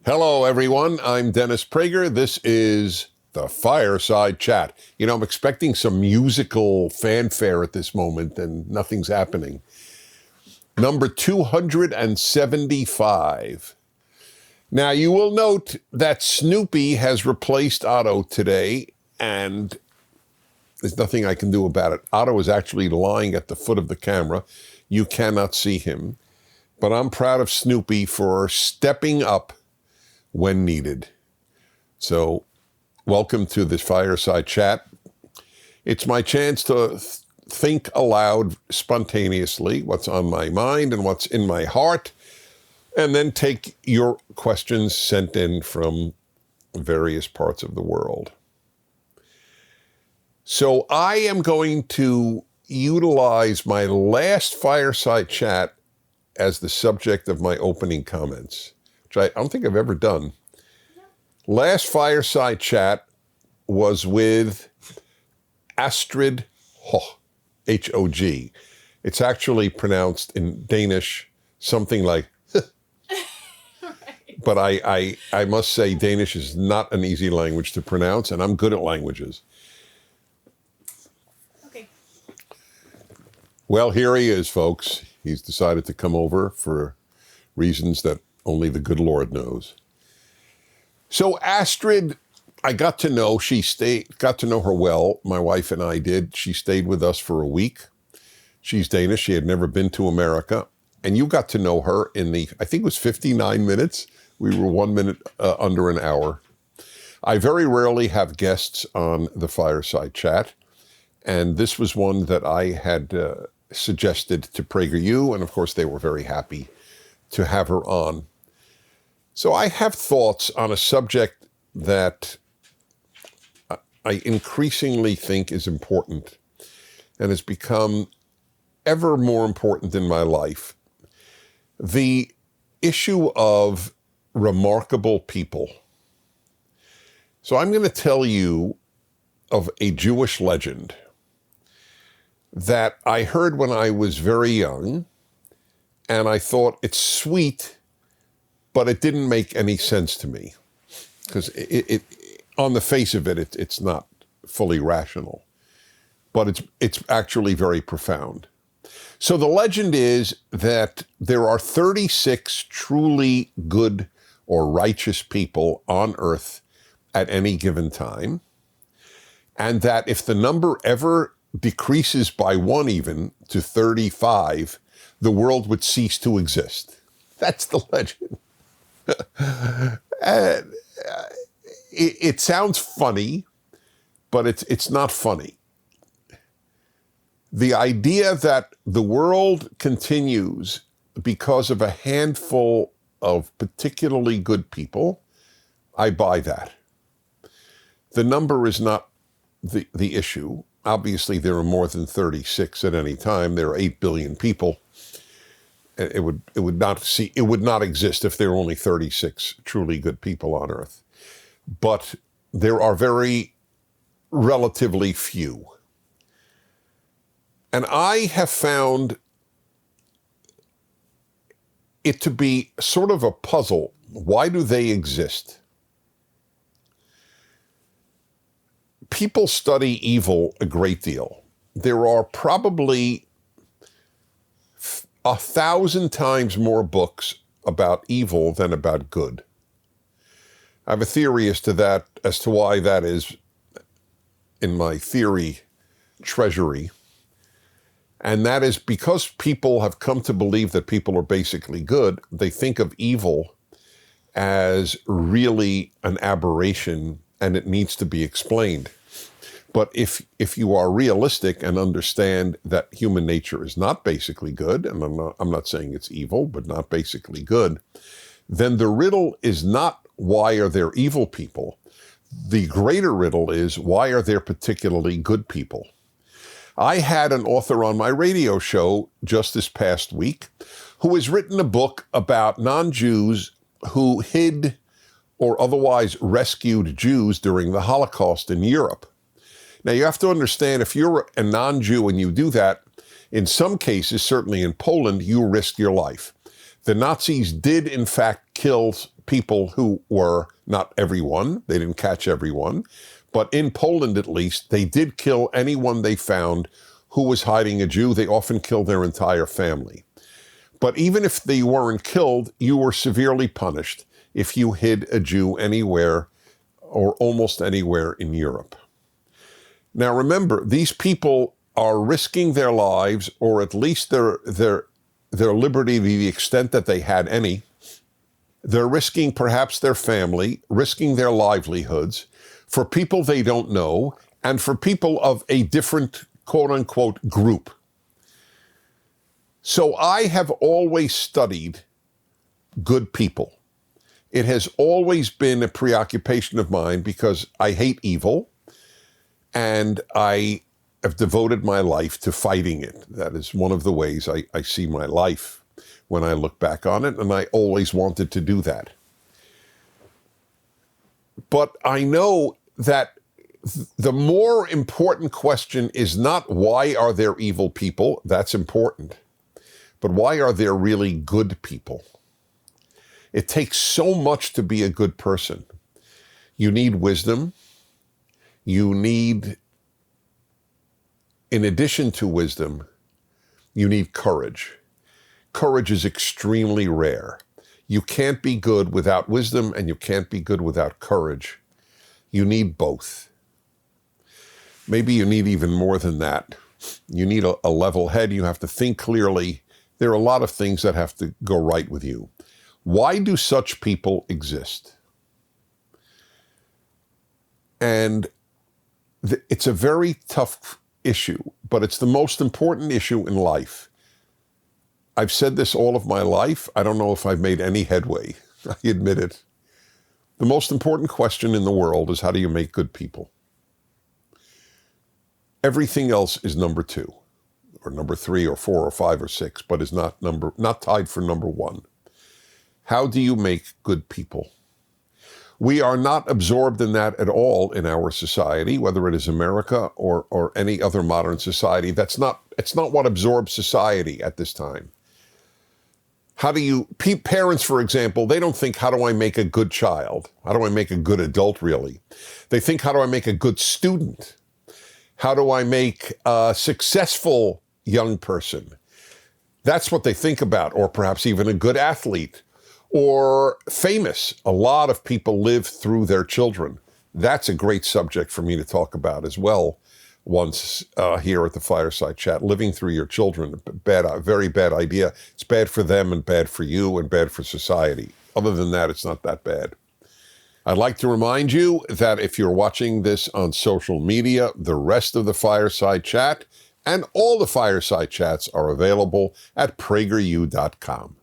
Hello, everyone. I'm Dennis Prager. This is the Fireside Chat. I'm expecting some musical fanfare at this moment, and nothing's happening. Number 275. Now, you will note that Snoopy has replaced Otto today, and there's nothing I can do about it. Otto is actually lying at the foot of the camera. You cannot see him. But I'm proud of Snoopy for stepping up when needed. So, welcome to this Fireside Chat. It's my chance to think aloud spontaneously what's on my mind and what's in my heart, and then take your questions sent in from various parts of the world. So I am going to utilize my last Fireside Chat as the subject of my opening comments, which I don't think I've ever done. Last Fireside Chat was with Astrid Hog, H-O-G. It's actually pronounced in Danish something like right. But I must say Danish is not an easy language to pronounce, and I'm good at languages. Okay. Well, here he is, folks. He's decided to come over for reasons that only the good Lord knows. So Astrid, I got to know her well. My wife and I did. She stayed with us for a week. She's Danish. She had never been to America. And you got to know her in I think it was 59 minutes. We were 1 minute under an hour. I very rarely have guests on the Fireside Chat. And this was one that I had suggested to PragerU. And of course, they were very happy to have her on. So I have thoughts on a subject that I increasingly think is important and has become ever more important in my life. The issue of remarkable people. So I'm going to tell you of a Jewish legend that I heard when I was very young, and I thought it's sweet, but it didn't make any sense to me because it on the face of it, it's not fully rational, but it's actually very profound. So the legend is that there are 36 truly good or righteous people on earth at any given time, and that if the number ever decreases by one even to 35, the world would cease to exist. That's the legend. It sounds funny, but it's not funny. The idea that the world continues because of a handful of particularly good people, I buy that. The number is not the issue. Obviously, there are more than 36 at any time. There are 8 billion people. It would not exist if there were only 36 truly good people on earth. But there are very relatively few. And I have found it to be sort of a puzzle. Why do they exist? People study evil a great deal. There are probably 1,000 times more books about evil than about good. I have a theory as to why that is in my theory treasury. And that is because people have come to believe that people are basically good, they think of evil as really an aberration and it needs to be explained. But if you are realistic and understand that human nature is not basically good, and I'm not saying it's evil, but not basically good, then the riddle is not why are there evil people? The greater riddle is why are there particularly good people? I had an author on my radio show just this past week who has written a book about non-Jews who hid or otherwise rescued Jews during the Holocaust in Europe. Now, you have to understand, if you're a non-Jew and you do that, in some cases, certainly in Poland, you risk your life. The Nazis did, in fact, kill people who were, not everyone, they didn't catch everyone, but in Poland at least, they did kill anyone they found who was hiding a Jew. They often killed their entire family. But even if they weren't killed, you were severely punished if you hid a Jew anywhere or almost anywhere in Europe. Now remember, these people are risking their lives, or at least their liberty to the extent that they had any. They're risking perhaps their family, risking their livelihoods for people they don't know and for people of a different quote-unquote group. So I have always studied good people. It has always been a preoccupation of mine because I hate evil and I have devoted my life to fighting it. That is one of the ways I see my life when I look back on it, and I always wanted to do that. But I know that the more important question is not why are there evil people, that's important, but why are there really good people? It takes so much to be a good person. You need wisdom. You need, in addition to wisdom, you need courage. Courage is extremely rare. You can't be good without wisdom, and you can't be good without courage. You need both. Maybe you need even more than that. You need a level head. You have to think clearly. There are a lot of things that have to go right with you. Why do such people exist? And it's a very tough issue, but it's the most important issue in life. I've said this all of my life. I don't know if I've made any headway. I admit it. The most important question in the world is, how do you make good people? Everything else is number 2, or number 3, or 4, or 5, or 6, but is not tied for number 1. How do you make good people? We are not absorbed in that at all in our society, whether it is America or any other modern society. It's not what absorbs society at this time. Parents, for example, they don't think, how do I make a good child? How do I make a good adult, really? They think, how do I make a good student? How do I make a successful young person? That's what they think about, or perhaps even a good athlete, or famous. A lot of people live through their children. That's a great subject for me to talk about as well once here at the Fireside Chat. Living through your children, very bad idea. It's bad for them and bad for you and bad for society. Other than that, it's not that bad. I'd like to remind you that if you're watching this on social media, the rest of the Fireside Chat and all the Fireside Chats are available at PragerU.com.